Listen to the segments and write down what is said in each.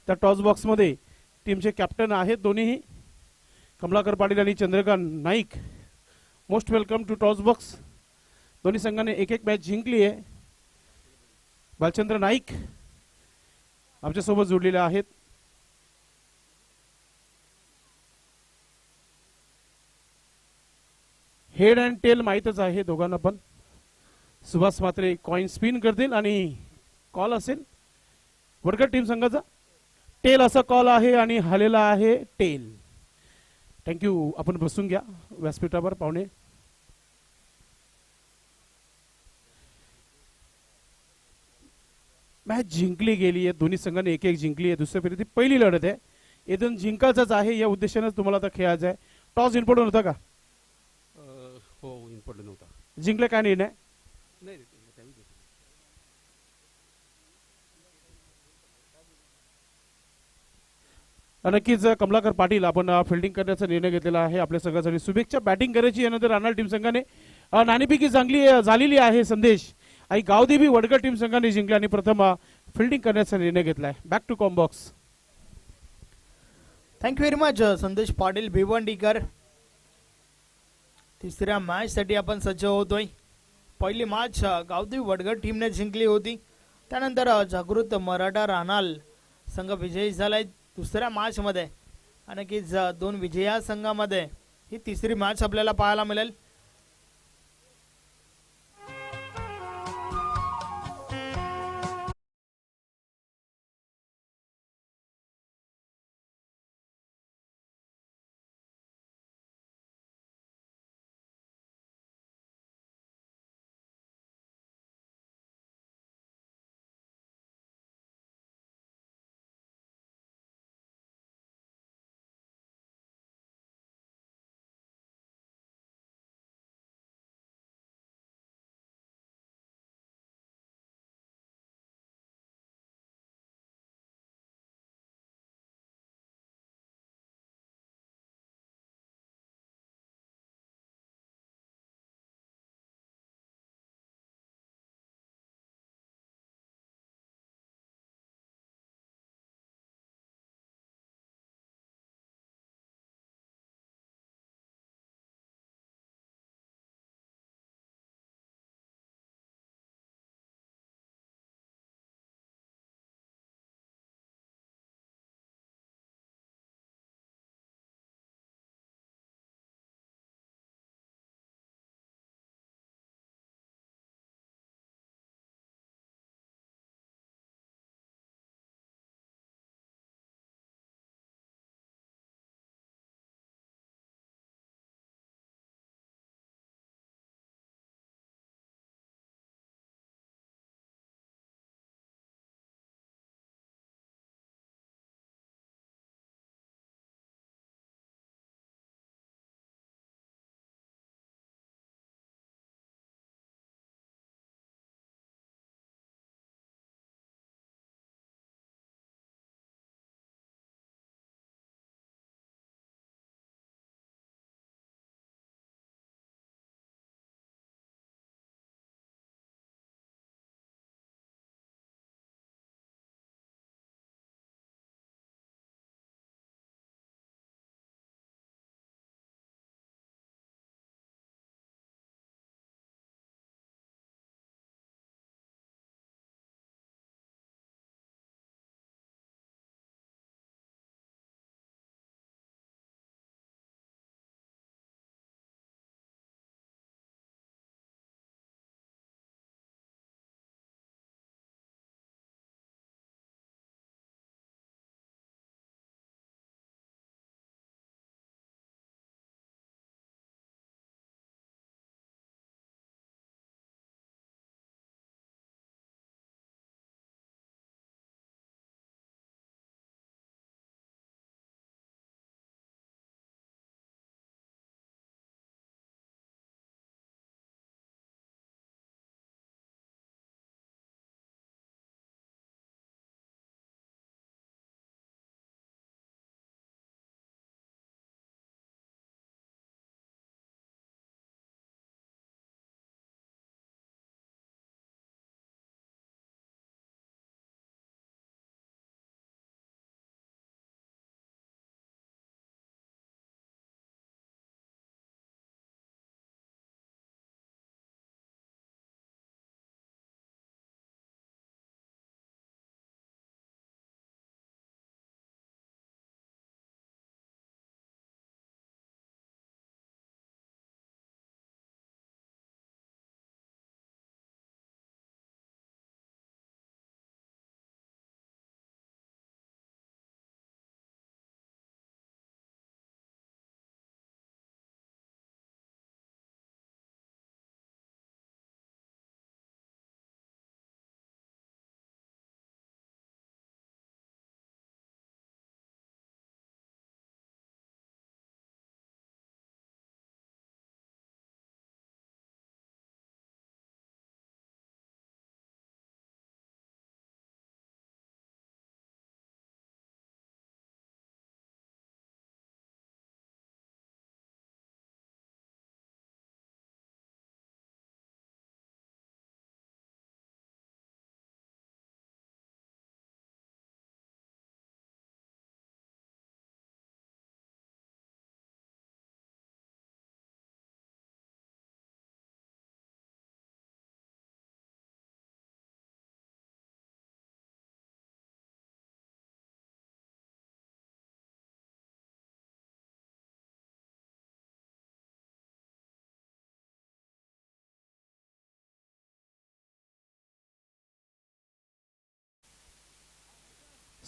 त्या टॉस बॉक्समध्ये टीमचे कॅप्टन आहेत दोन्हीही, कमलाकर पाटील आणि Chandrakant Naik. Most welcome to toss box. दोन्ही संघाने एक एक मॅच जिंकली आहे. बालचंद्र नाईक आमच्यासोबत जोडलेले आहेत. हेड अँड टेल माहीतच आहे दोघांना पण. सुभाष मात्रे कॉइन स्पिन करतील आणि कॉल असेल वडगड टीम संघाचा टेल असा कॉल आहे आणि हालेला आहे टेल. थँक्यू. आपण बसून घ्या व्यासपीठावर पाहुणे. मॅच जिंकली गेली आहे. दोन्ही संघाने एक एक जिंकली आहे. दुसऱ्या फेरीत पहिली लढत आहे. इथून जिंकायचंच आहे या उद्देशाने तुम्हाला आता खेळायचं आहे. टॉस इम्पॉर्टंट होता का? हो, इम्पॉर्टंट होता. जिंकले काय निर्णय? नाही, नक्कीच कमलाकर पाटील आपण फिल्डिंग करण्याचा निर्णय घेतलेला आहे आपल्या संघासाठी. शुभेच्छा. बॅटिंग करायची यानंतर राहणार टीम संघाने नाणेफेकी चांगली झालेली आहे. संदेश आणि गावदेवी वडगड टीम संघाने जिंकले आणि प्रथम फिल्डिंग करण्याचा निर्णय घेतलाय. Back to comm box. Thank you very much Sandesh Patil भिवंडीकर. तिसऱ्या मॅच साठी आपण सज्ज होतोय. पहिली मॅच गावदेवी वडगड टीमने जिंकली होती. त्यानंतर जागृत मराठा रानाल संघ विजयी झालाय दुसऱ्या मॅच मध्ये. आणि दोन विजया संघामध्ये ही तिसरी मॅच आपल्याला पाहायला मिळेल.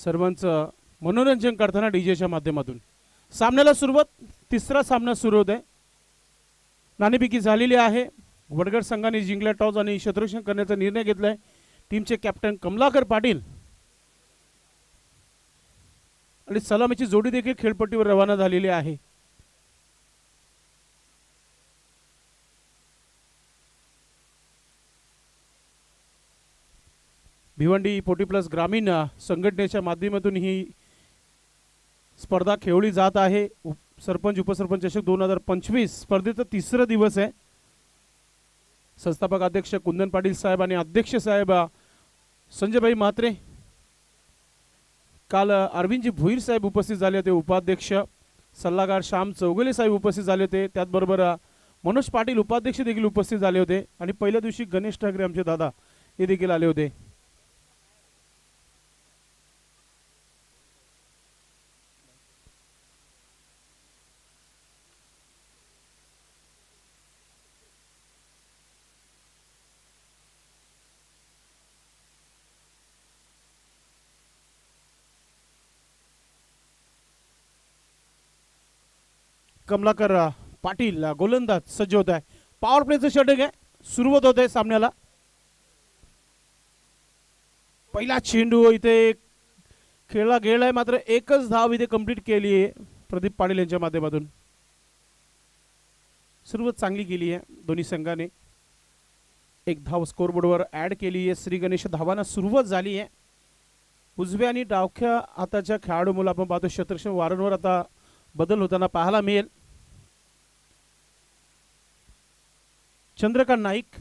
सर्वांचं मनोरंजन करताना डीजेच्या माध्यमातून सामन्याला सुरुवात. तिसरा सामना सुरू होत आहे. नाणेफेकी झालेली आहे. वडगड संघाने जिंकला टॉस आणि क्षेत्ररक्षण करण्याचा निर्णय घेतलाय. टीमचे कॅप्टन कमलाकर पाटील आणि सलामीची जोडी देखील खेळपट्टीवर रवाना झालेली आहे. भिवंडी 40+ ग्रामीण संघटनेच्या माध्यमातून ही स्पर्धा खेळली जात आहे. सरपंच उपसरपंच चषक 2025 स्पर्धेचा तिसरा दिवस आहे. संस्थापक अध्यक्ष कुंदन पाटील साहेब आणि अध्यक्ष साहेब संजयभाई म्हात्रे, काल अरविंदजी भोईर साहेब उपस्थित झाले होते. उपाध्यक्ष सल्लागार श्याम चौगुले साहेब उपस्थित झाले होते. त्याचबरोबर मनोज पाटील उपाध्यक्ष देखील उपस्थित झाले होते आणि पहिल्या दिवशी गणेश ठाकरे आमचे दादा हे देखील आले होते. कमलाकर पाटील गोलंदाज सज्ज होत आहे. पॉवर प्लेचं षटक आहे. सुरुवात होत आहे सामन्याला. पहिला चेंडू इथे खेळला गेलाय, मात्र एकच धाव इथे कंप्लीट केली आहे प्रदीप पाटील यांच्या माध्यमातून. सुरुवात चांगली केली आहे दोन्ही संघाने. एक धाव स्कोरबोर्डवर ऍड केली आहे. श्री गणेश धावांना सुरुवात झाली आहे. उजव्या आणि डावख्या हाताच्या खेळाडूमुळे आपण पाहतो क्षेत्ररक्षण वारंवार आता बदल होताना पाहायला मिळेल. चंद्रकांत नाईक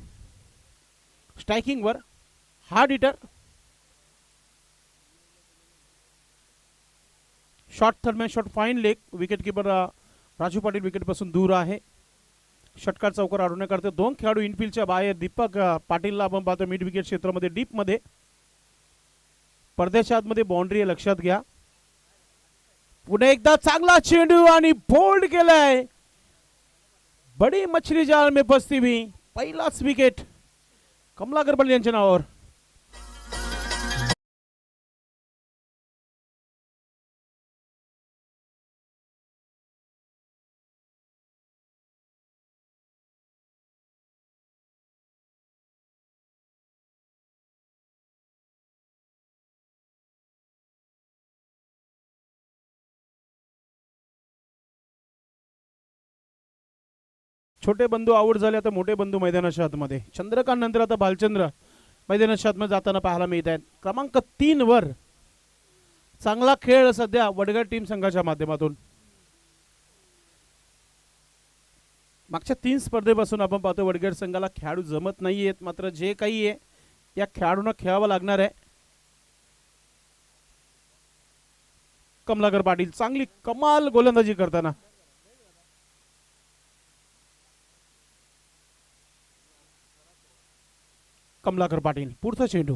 स्ट्रायकिंग वर, hard hitter, shot third man shot fine leg. Wicket keeper Raju Patil wicket पासून दूर आहे. षटकार चौकार अडवण्याकरता दोन खेळाडू इनफिल्डच्या बाहेर. दीपक पाटीलला आपण पाहतो मिड विकेट क्षेत्रामध्ये डीप मध्ये. पडद्याच्या आतमध्ये बाउंड्री आहे, लक्षात घ्या. पुन्हा एकदा चांगला चेंडू आणि बोल्ड केलाय. बडी मछली जाल में फसती हुई. पहिलाच विकेट कमलाकर पाटील यांच्या नावावर. छोटे बंधू आउट झाले, आता मोठे बंधू मैदानाच्या आतमध्ये. चंद्रकांत नंतर आता भालचंद्र मैदानाच्या आतमध्ये जाताना पाहायला मिळत आहेत. क्रमांक 3 वर चांगला खेळ सध्या वडगड टीम संघाच्या माध्यमातून. मागच्या 3 स्पर्धेपासून आपण पाहतो वडगड संघाला खेळाडू जमत नाहीयेत, मात्र जे काही आहे या खेळाडूंना खेळावं लागणार आहे. कमलाकर पाटील चांगली कमाल गोलंदाजी करताना. कमलाकर पाटील पुढचा चेंडू.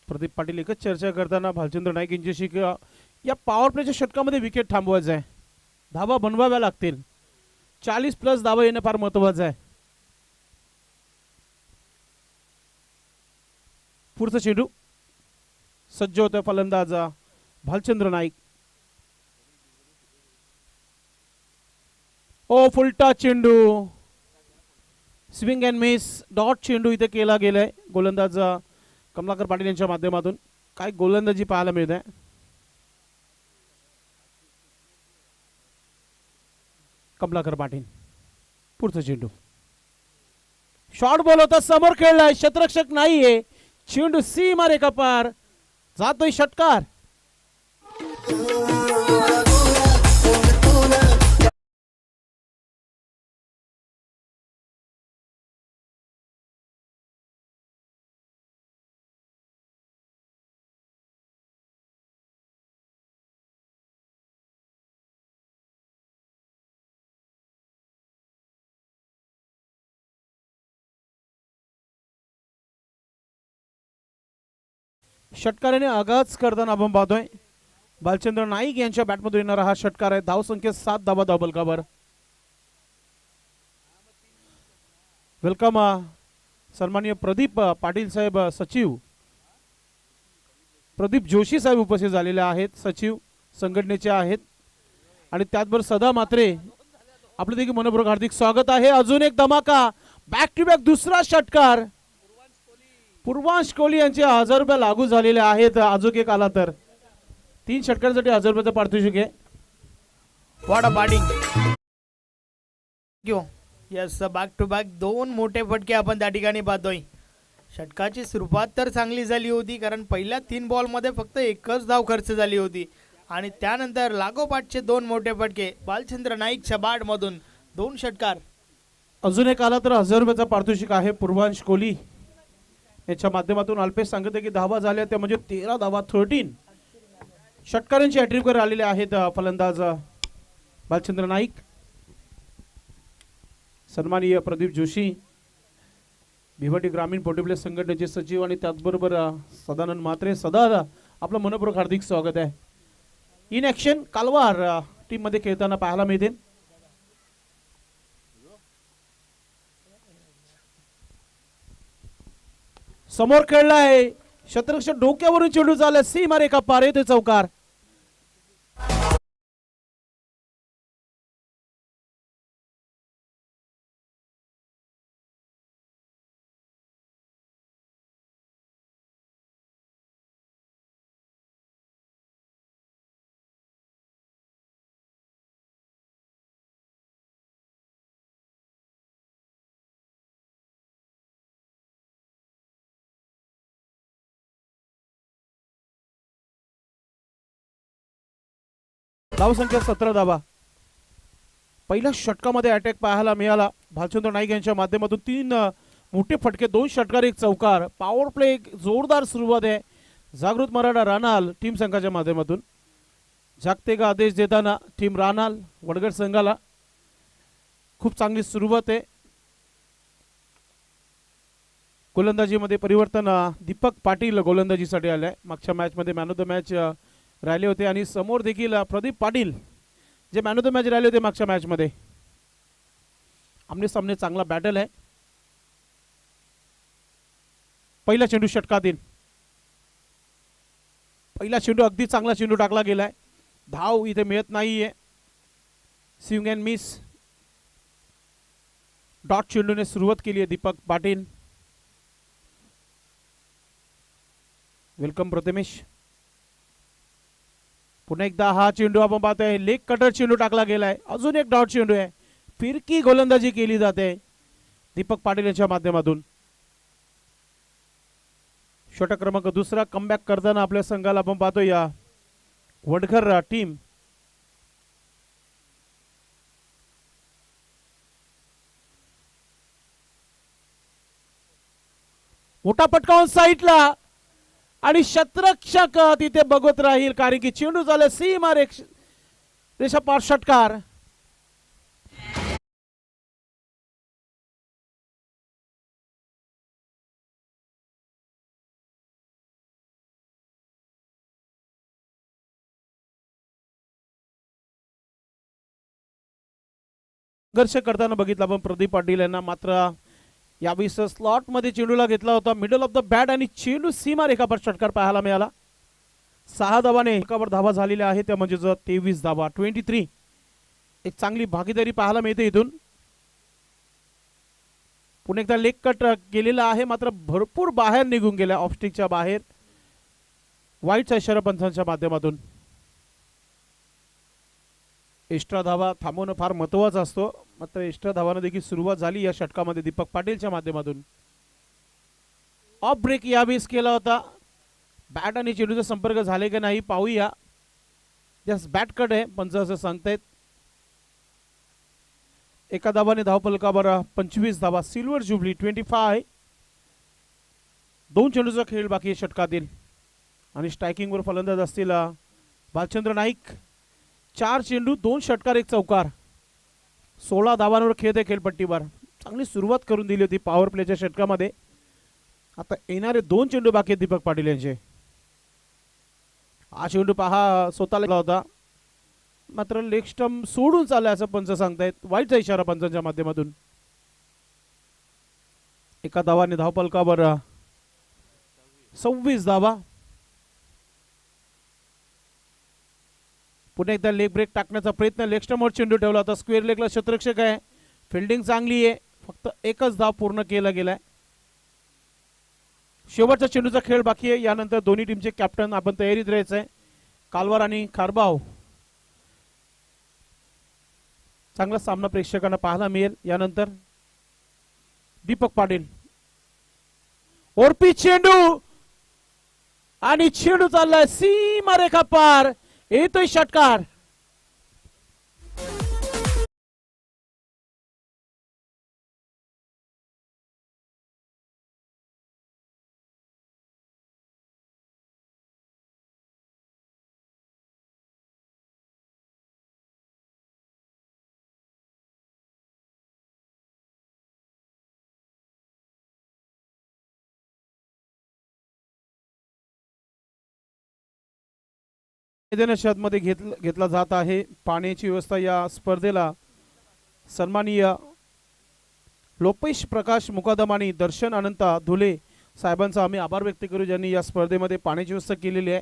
प्रदीप पाटील एकच चर्चा करताना भालचंद्र नाईक यांच्याशी या पॉवर प्लेच्या षटकामध्ये विकेट थांबवायचं आहे. धावा बनवाव्या लागतील. 40+ धावा येणं फार महत्वाचं आहे. पुढचा चेंडू सज्ज होतोय फलंदाज भालचंद्र नाईक. ओ फुलटा चेंडू, स्विंग अँड मिस, डॉट चेंडू इथे केला गेलाय गोलंदाज कमलाकर पाटील यांच्या माध्यमातून. काय गोलंदाजी पाहायला मिळत आहे. कमलाकर पाटील पुढचा चेंडू. शॉर्ट बॉल होता, समोर खेळलाय, क्षेत्ररक्षक नाहीये. चेंडू सीमा रेखा पार, जातोय षटकार. षटकाराने आगाज करताना आपण पाहतोय भालचंद्र नाईक यांच्या बॅटमधून येणारा हा षटकार आहे. धाव संख्या 7 धावा धावबलकावर. वेलकम सन्माननीय प्रदीप पाटील साहेब सचिव प्रदीप जोशी साहेब उपस्थित झालेले आहेत, सचिव संघटनेचे आहेत. आणि त्याचबरोबर सदा मात्रे आपलं देखील मनपूर्वक हार्दिक स्वागत आहे. अजून एक धमाका, बॅक टू बॅक दुसरा षटकार. पूर्वांश कोहली यांचे 1000 रुपये लागू झालेले आहेत. अजून एक आला तर 3 षटकांसाठी 1000 रुपयाचं पारितोषिक आहे. What a batting. Yes, back to back 2 मोठे फटके आपण त्या ठिकाणी पाहतोय. षटकाची सुरुवात तर चांगली झाली होती, कारण पहिल्या 3 बॉलमध्ये फक्त एकच धाव खर्च झाली होती आणि त्यानंतर लागोपाठचे 2 मोठे फटके. भालचंद्र नाईकच्या बॅटमधून 2 षटकार. अजून एक आला तर 1000 रुपयाचा पारितोषिक आहे. पूर्वांश कोहली याच्या माध्यमातून अल्पेश सांगते की धावा झाल्या त्या म्हणजे 13 धावा, 13 षटकारांची हॅट्रिकवर आलेले आहेत फलंदाज भालचंद्र नाईक. सन्माननीय प्रदीप जोशी, भिवंडी ग्रामीण पोर्टेबल संघटनेचे सचिव आणि त्याचबरोबर सदानंद म्हात्रे, सदा आपलं मनपूर्वक हार्दिक स्वागत आहे. इन ॲक्शन कालवार टीम मध्ये खेळताना पाहायला मिळते. समोर खेळला आहे शतरक्षक, डोक्यावरून चेंडू झाला, सीमा रेखा पार येते चौकार. धावसंख्या 17 धावा. पहिल्या षटकामध्ये अटॅक पाहायला मिळाला भालचंद्र नाईक यांच्या माध्यमातून. 3 मोठे फटके, 2 षटकार, 1 चौकार. पॉवर प्ले एक जोरदार सुरुवात आहे जागृत मराठा रानाल टीम संघाच्या माध्यमातून. जागते का आदेश देताना टीम रानाल वडगड संघाला खूप चांगली सुरुवात आहे. गोलंदाजीमध्ये परिवर्तन, दीपक पाटील गोलंदाजीसाठी आलाय. मागच्या मॅच मध्ये मॅन ऑफ द मॅच राहिले होते आणि समोर देखील प्रदीप पाटील जे मॅन ऑफ द मॅच राहिले होते मागच्या मॅच मध्ये. आमने सामने चांगला बॅटल आहे. पहिला चेंडू षटकातील, पहिला चेंडू अगदी चांगला चेंडू टाकला गेलाय. धाव इथे मिळत नाहीये. Swing and miss. डॉट चेंडूने सुरुवात केली आहे दीपक पाटील. वेलकम प्रथमेश. पुन्हा एकदा हा चेंडू आपण पाहतोय, लेग कटर चेंडू टाकला गेलाय. अजून एक डॉट चेंडू आहे. फिरकी गोलंदाजी केली जाते दीपक पाटील यांच्या माध्यमातून. षटक क्रमांक 2 कमबॅक करताना आपल्या संघाला आपण पाहतोय या वडघर टीम. मोठा पटकावून साईडला आणि शतरक्षक तिथे बघत राहील, कारण की चेंडू झाला सीमा रेषा पार. षटकार. संघर्ष करताना बघितलं आपण प्रदीप पाटील यांना. मात्र यावेळी स्लॉट मध्ये चेंडूला घेतला होता, मिडल ऑफ द बॅट आणि चेंडू सीमा रेखापर षटकार पाहायला मिळाला. 6 धावाने एकावर धावा झालेल्या आहेत, त्या म्हणजे 23 धावा, 23. एक चांगली भागीदारी पाहायला मिळते इथून. पुन्हा एकदा लेग कट केलेला आहे, मात्र भरपूर बाहेर निघून गेला, ऑफस्टिकच्या बाहेर. वाईटचा इशारा पंचांच्या माध्यमातून. एक्स्ट्रा धावा थांबवणं फार महत्वाचं असतो, मात्र एक्स्ट्रा धावानं देखील सुरुवात झाली या षटकामध्ये दीपक पाटीलच्या माध्यमातून. ऑफ ब्रेक यावेळेस केला होता. बॅट आणि चेंडूचा संपर्क झाले की नाही पाहूया. जस्ट बॅट कट आहे पंच असं सांगतायत. एका धावाने धावफलकावर 25 धावा. Silver jubilee 25. 2 चेंडूचा खेळ बाकी आहे षटकातील आणि स्ट्रायकिंगवर फलंदाज असतील भालचंद्र नाईक. 4 चेंडू, 2 षटकार, 1 चौकार. 16 धावांवर खेळत आहे खेळपट्टीवर. चांगली सुरुवात करून दिली होती पॉवर प्लेच्या षटकामध्ये. आता येणारे 2 चेंडू बाकी आहेत दीपक पाटील यांचे. हा चेंडू पहा स्वतःला होता, मात्र लेग स्टंप सोडून चाललाय असं पंच सांगतायत. वाईटचा इशारा पंचांच्या माध्यमातून. एका धावाने धावफलकावर 26 धावा. पुन्हा एकदा लेग ब्रेक टाकण्याचा प्रयत्न, लेग स्टंपवर चेंडू ठेवला होता, स्क्वेअर लेगला क्षेत्ररक्षक आहे, फिल्डिंग चांगली आहे, फक्त एकच धाव पूर्ण केला गेलाय. शेवटचा चेंडूचा खेळ बाकी आहे. यानंतर दोन्ही टीमचे कॅप्टन आपण तयारीत राहायचंय. कालवार आणि खारबाव चांगला सामना प्रेक्षकांना पाहायला मिळेल. यानंतर दीपक पाटील ओरपी चेंडू आणि चेंडू चाललाय सीमारेखा पार, येतोय षटकार. मध्ये घेतला जात आहे. पाण्याची व्यवस्था या स्पर्धेला सन्माननीय लोपेश प्रकाश मुकादम आणि दर्शन अनंता धुले साहेबांचा आम्ही आभार व्यक्त करू, ज्यांनी या स्पर्धेमध्ये पाण्याची व्यवस्था केलेली आहे.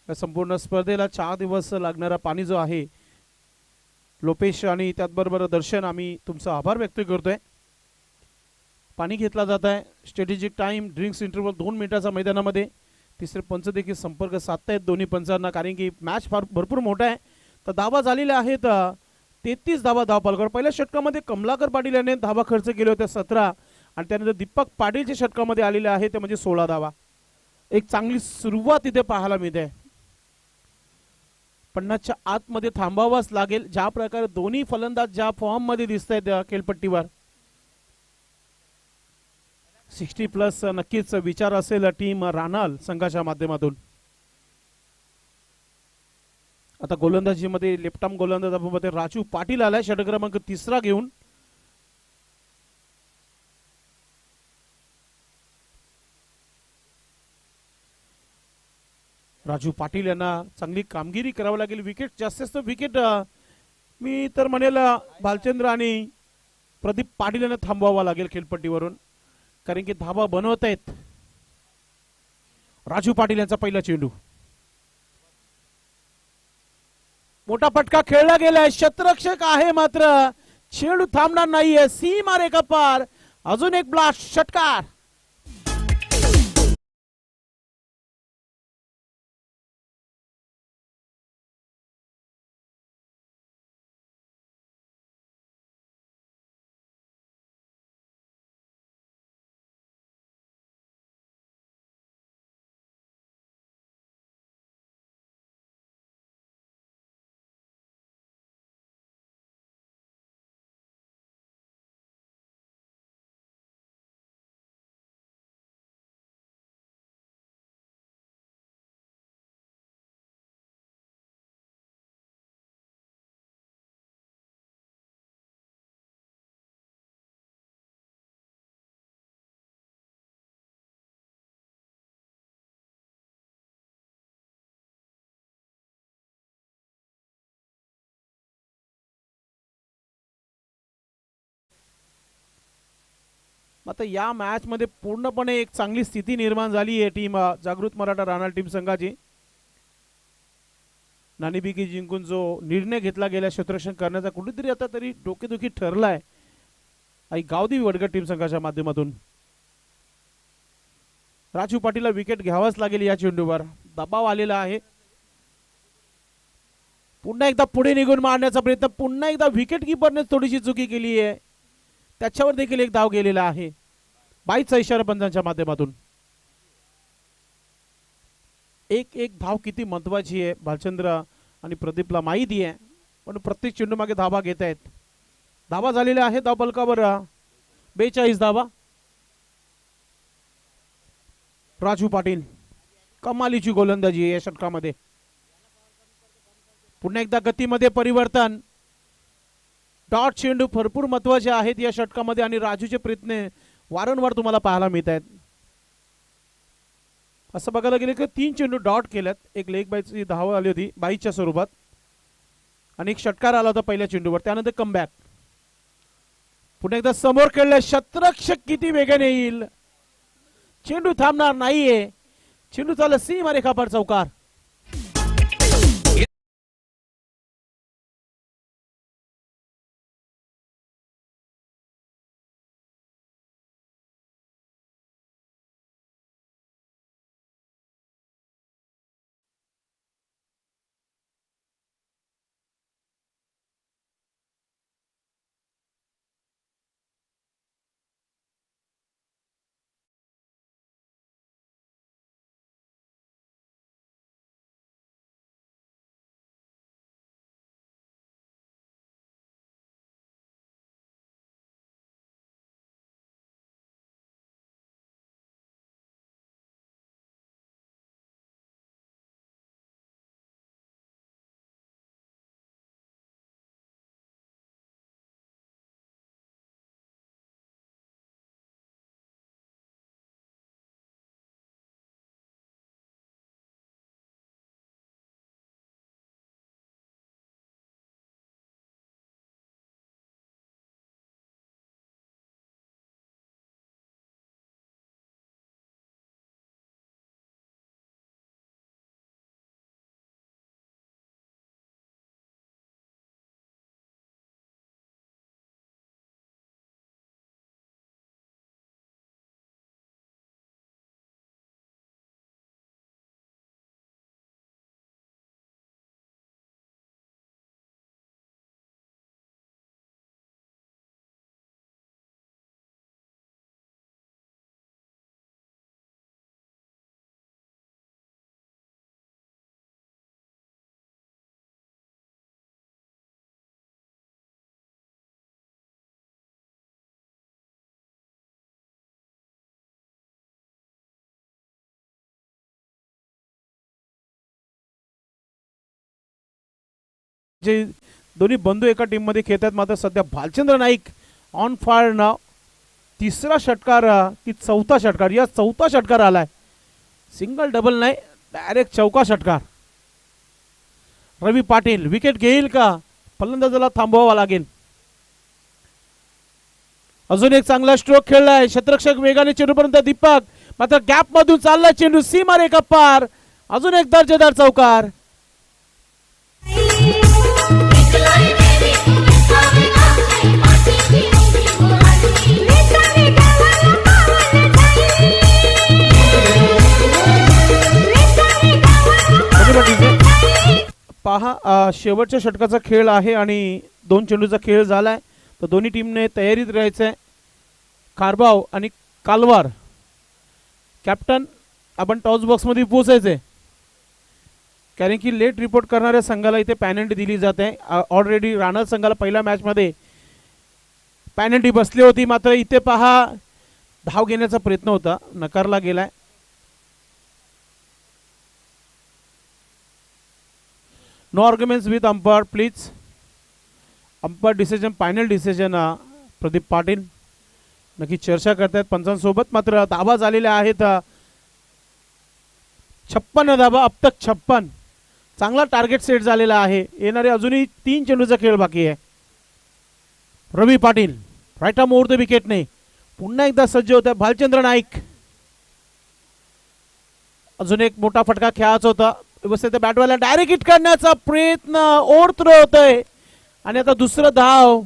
या संपूर्ण स्पर्धेला 4 दिवस लागणारा पाणी जो आहे, लोपेश आणि त्याचबरोबर दर्शन, आम्ही तुमचा आभार व्यक्त करतोय. पाणी घेतला जात आहे. स्ट्रॅटेजिक टाइम ड्रिंक्स इंटरव्हल 2 मिनिटाचा मैदानामध्ये. तिसरे पंच देखील संपर्क साधतायत दोन्ही पंचांना, कारण की मॅच फार भरपूर मोठा आहे. तर धावा झालेल्या आहेत 33 धावा धावपालकर. पहिल्या षटकामध्ये कमलाकर पाटील यांनी धावा खर्च केले होते 17, आणि त्यानंतर दीपक पाटीलच्या षटकामध्ये आलेले आहे ते म्हणजे 16 धावा. एक चांगली सुरुवात इथे पाहायला मिळते. 50च्या आतमध्ये थांबावाच लागेल. ज्या प्रकारे दोन्ही फलंदाज ज्या फॉर्म मध्ये दिसत आहेत खेळपट्टीवर, 60+ नक्कीच विचार असेल टीम रानाल संघाच्या माध्यमातून. आता गोलंदाजीमध्ये लेफ्ट आर्म गोलंदाजामध्ये राजू पाटील आलाय षटक क्रमांक 3 घेऊन. राजू पाटील यांना चांगली कामगिरी करावी लागेल. विकेट जास्त विकेट मी तर म्हणेल भालचंद्र आणि प्रदीप पाटील यांना थांबवावा लागेल खेळपट्टीवरून, कारण की धावा बनवत आहेत. राजू पाटील यांचा पहिला चेंडू, मोठा फटका खेळला गेलाय. क्षेत्ररक्षक आहे मात्र चेंडू थांबणार नाहीये. सीमा रेखा पार, अजून एक ब्लास्ट, षटकार. आता या मॅच मध्ये पूर्णपणे एक चांगली स्थिती निर्माण झाली आहे टीम जागृत मराठा रानाल टीम संघाची. नाणेफेकी जिंकून जो निर्णय घेतला गेला क्षेत्ररक्षण करण्याचा, कुठेतरी आता तरी डोकेदुखी ठरलाय आणि गावदेवी वडगड टीम संघाच्या माध्यमातून. राजू पाटीलला विकेट घ्यावाच लागेल. या चेंडूवर दबाव आलेला आहे. पुन्हा एकदा पुढे निघून मारण्याचा प्रयत्न, पुन्हा एकदा विकेट किपरने थोडीशी चुकी केली आहे, त्याच्यावर देखील एक धाव गेलेला आहे. 22चा इशारा पंचांच्या माध्यमातून. एक धाव किती महत्वाची आहे भालचंद्र आणि प्रदीपला माहिती आहे, पण प्रत्येक चेंडू मागे धावा घेत आहेत. धावा झालेल्या आहेत धाव फलकावर 42 धावा. राजू पाटील कमालीची गोलंदाजी या षटकामध्ये. पुन्हा एकदा गतीमध्ये परिवर्तन. डॉट चेंडू भरपूर महत्वाचे आहेत या षटकामध्ये आणि राजूचे प्रयत्न वारंवार तुम्हाला पाहायला मिळत आहेत. असं बघायला गेलं की 3 चेंडू डॉट केल्यात. एक लेग बायची धाव आली होती 22च्या स्वरूपात आणि एक षटकार आला होता पहिल्या चेंडूवर. त्यानंतर कमबॅक. पुन्हा एकदा समोर खेळले. क्षेत्ररक्षक किती वेगाने येईल, चेंडू थांबणार नाहीये. चेंडू चालला सीमारेखापार चौकार. जे दोन्ही बंधू एका टीम मध्ये खेळतात, मात्र सध्या भालचंद्र नाईक ऑन फायर नाव. तिसरा षटकार की चौथा षटकार, या चौथा षटकार आलाय. सिंगल डबल नाही, डायरेक्ट चौका षटकार. रवी पाटील विकेट घेईल का, फलंदाजाला थांबवावा लागेल. अजून एक चांगला स्ट्रोक खेळलाय, क्षेत्ररक्षक वेगाने चेंडूपर्यंत दीपक, मात्र गॅप मधून चाललाय चेंडू सीमा रेखा पार. अजून एक दर्जेदार चौकार. पहा शेवटच्या षटकाचा खेळ आहे आणि 2 चेंडूचा खेळ झालाय, तर दोन्ही टीमने तयारीत राहायचंय. खारबाव आणि कालवार कॅप्टन आपण टॉस बॉक्स मध्ये पोहोचायचंय, कारण की लेट रिपोर्ट करणाऱ्या संघाला इथे पॅनल्टी दिली जाते. ऑलरेडी राणा संघाला पहिल्या मॅच मध्ये पॅनल्टी बसली होती, मात्र इथे पहा धाव घेण्याचा प्रयत्न होता, नकारला गेलाय. No arguments with umpire please. Umpire decision, final decision Pradeep Patil नक्की चर्चा करतायत पंचांसोबत. मात्र धावा झालेल्या आहेत 56 धावा, अब तक 56. चांगला टार्गेट सेट झालेला आहे. येणारे अजूनही 3 चेंडूचा खेळ बाकी आहे. Ravi Patil right arm over the विकेटने पुन्हा एकदा सज्ज होत्या भालचंद्र नाईक. अजून एक मोठा फटका खेळायचा होता, व्यवस्थित बॅटवाला डायरेक्ट हिट करण्याचा प्रयत्न, ओव्हर थ्रो होतोय आणि आता दुसरं धाव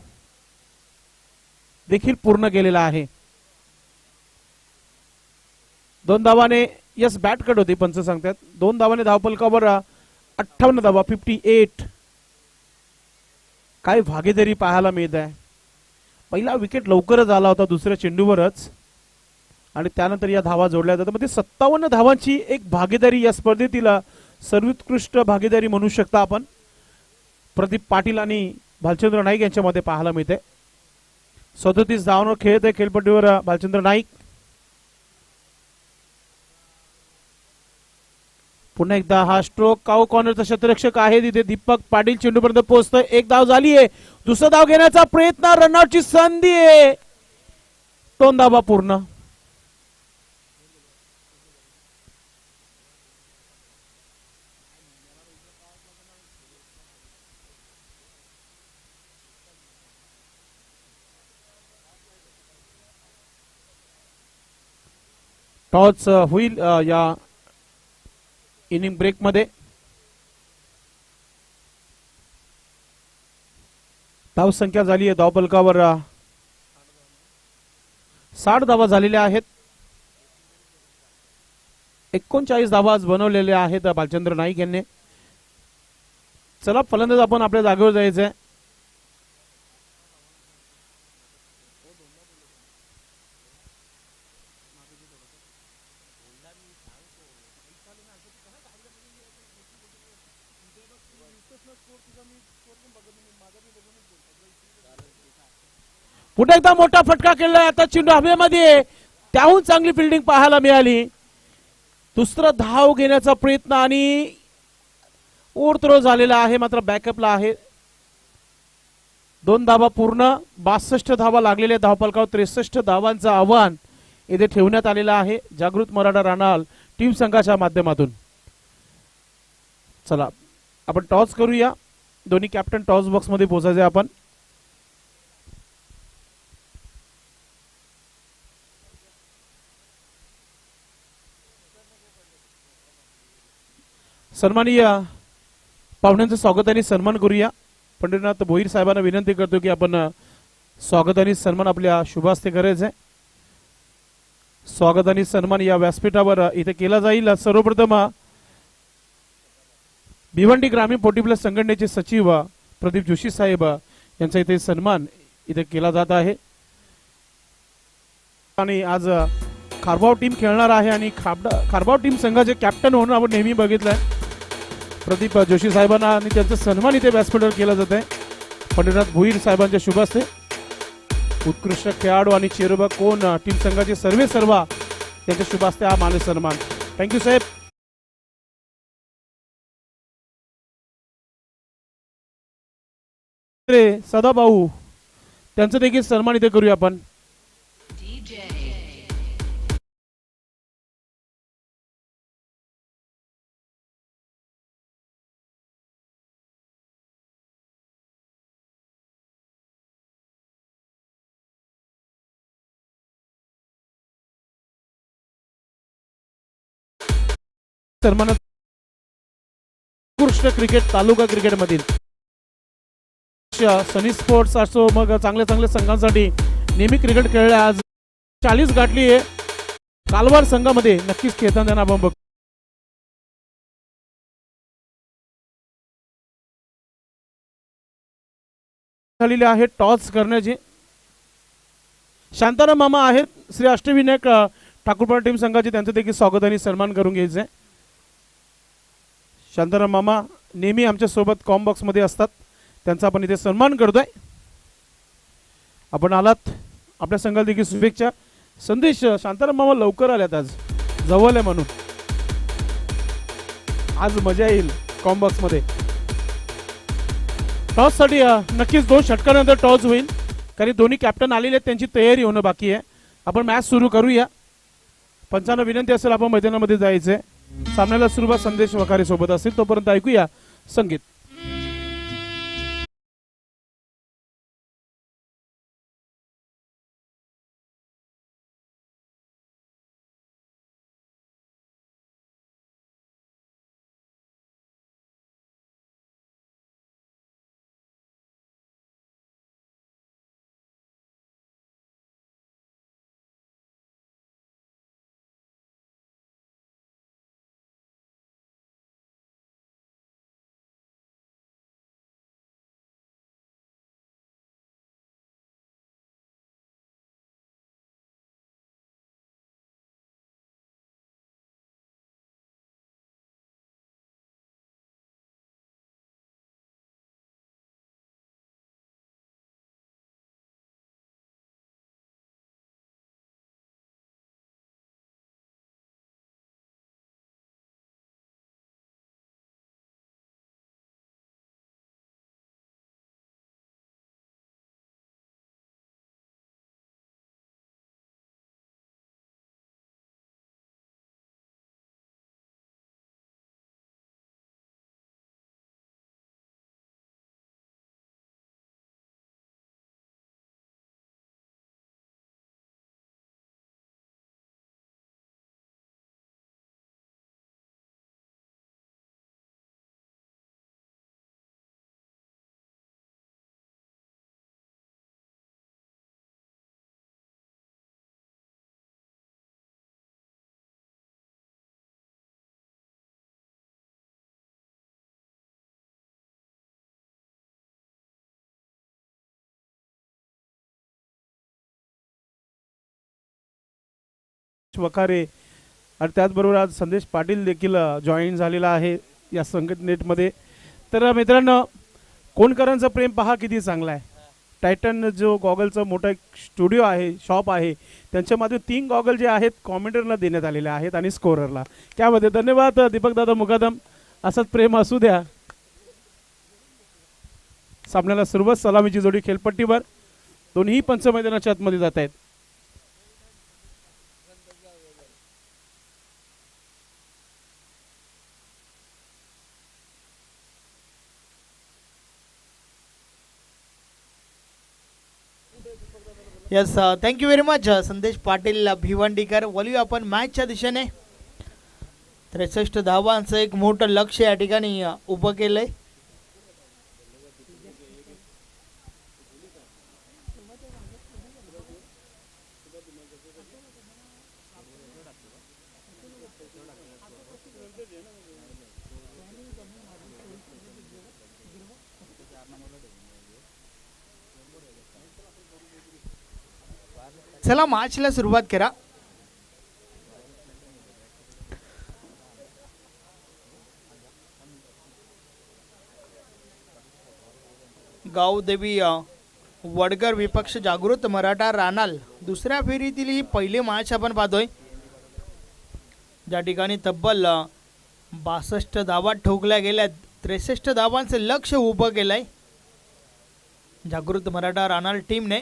देखील पूर्ण केलेला आहे. 2 धावाने, यस बॅट कट होती पंच सांगतात, 2 धावाने धावफलकावर 58 धावा, 58. काय भागीदारी पाहायला मिळत आहे. पहिला विकेट लवकरच आला होता दुसऱ्या चेंडूवरच आणि त्यानंतर या धावा जोडल्या जातात. म्हणजे 57 धावांची एक भागीदारी या स्पर्धेतील सर्वोत्कृष्ट भागीदारी म्हणू शकता आपण प्रदीप पाटील आणि भालचंद्र नाईक यांच्यामध्ये पाहायला मिळते. 37 धावांवर खेळत आहे खेळपट्टीवर भालचंद्र नाईक. पुन्हा एकदा हा स्ट्रोक, काऊ कॉर्नरचा क्षेत्ररक्षक आहे तिथे दीपक पाटील चेंडूपर्यंत पोहोचतोय. एक धाव झाली आहे, दुसरा धाव घेण्याचा प्रयत्न, रनआउटची संधी आहे. 2 धावा पूर्ण. टॉस होईल या इनिंग ब्रेक मध्ये. धाव संख्या झाली आहे धावफलकावर 60 धावा झालेल्या आहेत. 39 धावा आज बनवलेल्या आहेत भालचंद्र नाईक यांनी. चला फलंदाज आपण आपल्या जागेवर जायचंय. पुन्हा एकदा मोठा फटका केलाय, आता चेंडू हवेमध्ये, त्याहून चांगली फिल्डिंग पाहायला मिळाली. दुसरा धाव घेण्याचा प्रयत्न आणि ओव्हर थ्रो झालेला आहे, मात्र बॅकअपला आहे. 2 धावा पूर्ण, 62 धावा लागलेल्या धावफलकावर 63 धावांचं आव्हान इथे ठेवण्यात आलेलं आहे जागृत मराठा राणाल टीम संघाच्या माध्यमातून. चला आपण टॉस करूया. दोन्ही कॅप्टन टॉस बॉक्स मध्ये पोहोचायचे आपण. सन्माननीय पाहुण्यांचं स्वागत आणि सन्मान करूया. पंढरीनाथ भोईर साहेबांना विनंती करतो की आपण स्वागत आणि सन्मान आपल्या शुभास्ते करायचे. स्वागत आणि सन्मान या व्यासपीठावर इथे केला जाईल. सर्वप्रथम भिवंडी ग्रामीण 40+ संघटनेचे सचिव प्रदीप जोशी साहेब यांचा इथे सन्मान इथे केला जात आहे. आणि आज खारबाव टीम खेळणार आहे आणि खारबाव टीम संघाचे कॅप्टन म्हणून आपण नेहमी बघितलंय प्रदीप जोशी साहेबांना आणि त्यांचा सन्मान इथे व्यासपीठावर केला जात आहे. पंढरीनाथ भोईर साहेबांच्या शुभ हस्ते उत्कृष्ट खेळाडू आणि चेरोबा कोण टीम संघाचे सर्वा त्यांच्या शुभ हस्ते हा माननीय सन्मान. थँक्यू साहेब. सदाभाऊ त्यांचं देखील सन्मान इथे करूया आपण. सन्मान उत्कृष्ट क्रिकेट तालुका क्रिकेटमधील सनी स्पोर्ट्स असो मग चांगल्या चांगल्या संघांसाठी नेहमी क्रिकेट खेळले. आज 40 गाठली आहे कालवार संघामध्ये नक्कीच खेळताना आपण बघतो. झालेली आहे टॉस करण्याची. शांताराम मामा आहेत श्री अष्टविनायक ठाकूरपाडा टीम संघाचे त्यांचं देखील स्वागत आणि सन्मान करून घ्यायचं आहे. शांताराम मामा नेहमी आमच्या सोबत कॉम्बॉक्स मध्ये असतात त्यांचा आपण इथे सन्मान करतोय. आपण आलात आपल्या संघाला देखील शुभेच्छा. संदेश शांताराम मामा लवकर आल्यात आज जवळ आहे म्हणून आज मजा येईल कॉम्बॉक्स मध्ये. टॉस साठी नक्कीच 2 षटकानंतर टॉस होईल कारण दोन्ही कॅप्टन आलेले आहेत त्यांची तयारी होणं बाकी आहे. आपण मॅच सुरू करूया. पंचांना विनंती असेल आपण मैदानामध्ये जायचंय. सामन्याला सुरुवात संदेश वखारे सोबत असेल तोपर्यंत ऐकूया संगीत. वखारे आणि त्याचबरोबर आज संदेश पाटील देखील जॉईन झालेला आहे या संघटनेमध्ये. तर मित्रांनो कोणकरांचं प्रेम पहा किती चांगला आहे. टायटन जो गॉगलचा मोठा एक स्टुडिओ आहे शॉप आहे त्यांच्यामध्ये 3 गॉगल जे आहेत कॉमेंटरला देण्यात आलेले आहेत आणि स्कोररला. त्यामध्ये धन्यवाद दीपक दादा मुकादम. असंच प्रेम असू द्या. सामन्याला सुरुवात सलामीची जोडी खेळपट्टीवर दोन्ही पंच मैदानाच्या आतमध्ये जात आहेत. Yes thank you very much Sandesh Patil भिवंडीकर. वळूया आपण मॅचच्या दिशेने. 63 धावांचं एक मोठं लक्ष या ठिकाणी उभं केलंय. चला मॅचला सुरुवात करा. गावदेवी वडगर विपक्ष जागृत मराठा रानाल दुसऱ्या फेरीतील ही पहिली मॅच आपण पाहतोय ज्या ठिकाणी तब्बल 62 धावा ठोकल्या गेल्या. 63 धावांचं लक्ष उभं केलंय. जागृत मराठा रानाल टीमने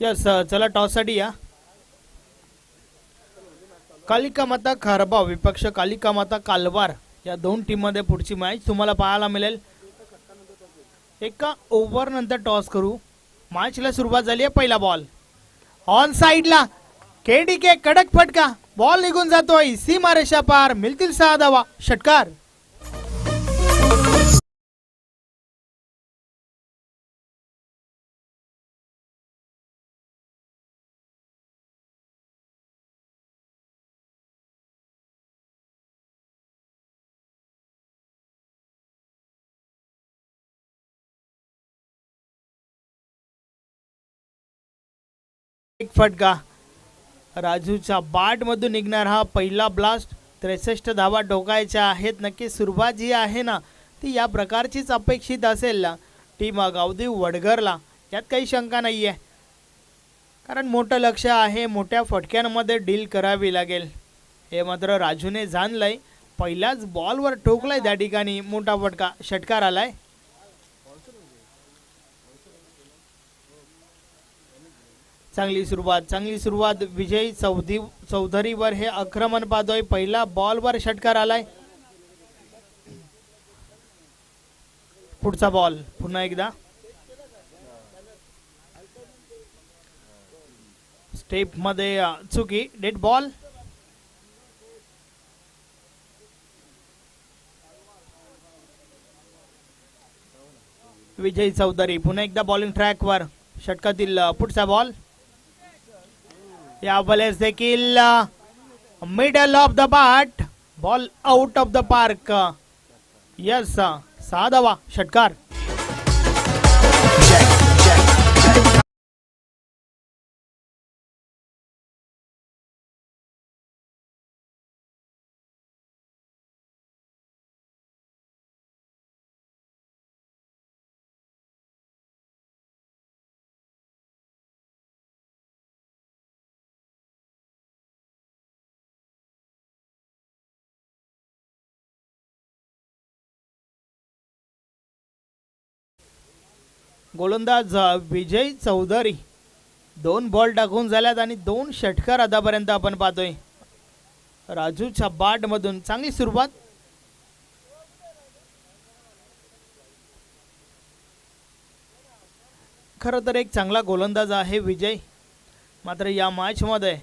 यस चला टॉस साठी या. कालिका माता खारबा विपक्ष कालिका माता कालवार या दोन टीम मध्ये पुढची मॅच तुम्हाला पाहायला मिळेल. एका ओव्हर नंतर टॉस करू. मॅचला सुरुवात झाली आहे. पहिला बॉल ऑन साइडला केडीके कडक फटका. बॉल निघून जातोय सीमारेषा पार. मिळतील 6 धावा. षटकार. एक फटका. राजूच्या बाट मधून निघणार हा पहिला ब्लास्ट. 63 धावा ठोकायच्या आहेत. नक्की सुरुवात जी आहे ना ती या प्रकारचीच अपेक्षित असेल टीम गावदेव वडगरला. यात काही शंका नाहीये, कारण मोठं लक्ष आहे. मोठ्या फटक्यांमध्ये डील करावी लागेल हे मात्र राजूने जाणलंय. पहिल्याच बॉलवर ठोकलाय त्या ठिकाणी मोठा फटका. षटकार आलाय. चांगली सुरुवात विजय चौधरीवर हे आक्रमण पाहतोय. पहिला बॉलवर षटकार आलाय. पुढचा बॉल पुन्हा एकदा स्टेप मध्ये चुकी. Dead ball. विजय चौधरी पुन्हा एकदा बॉलिंग ट्रॅकवर. षटकातील पुढचा बॉल. या वेळेस देखील middle of the bat. Ball out of the park. Yes 6 धावा. षटकार. गोलंदाज विजय चौधरी 2 बॉल टाकून झाल्यात आणि 2 षटकार आतापर्यंत आपण पाहतोय. राजूच्या बाट मधून चांगली सुरुवात. खरं तर एक चांगला गोलंदाज आहे विजय, मात्र या मॅच मध्ये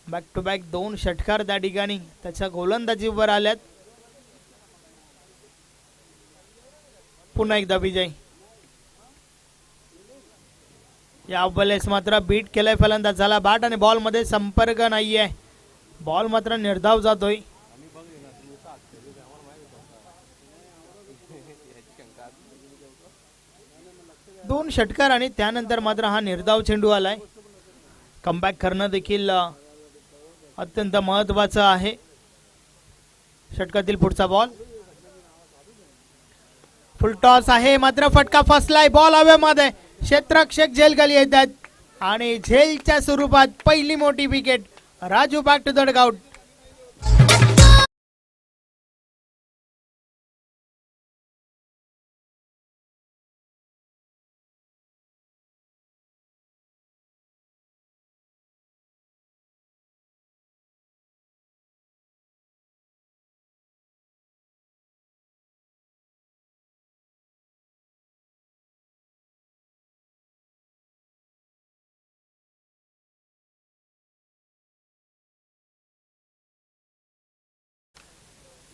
बॅक टू बॅक 2 षटकार त्या ठिकाणी त्याच्या गोलंदाजीवर आल्यात. पुन्हा एकदा विजय. या वेळेस मात्र बीट केलाय फलंदाजाला. बॅट आणि बॉल मध्ये संपर्क नाहीये. बॉल मात्र निर्धाव जातोय. दोन षटकार आणि त्यानंतर मात्र हा निर्धाव चेंडू आलाय. कमबॅक करणं देखील अत्यंत महत्वाचं आहे. षटकातील पुढचा बॉल. फुल टॉस आहे मात्र फटका फसलाय. बॉल हवेमध्ये. क्षेत्ररक्षक झेल खाली येतात आणि झेलच्या स्वरूपात पहिली मोठी wicket. Raju back to the dugout.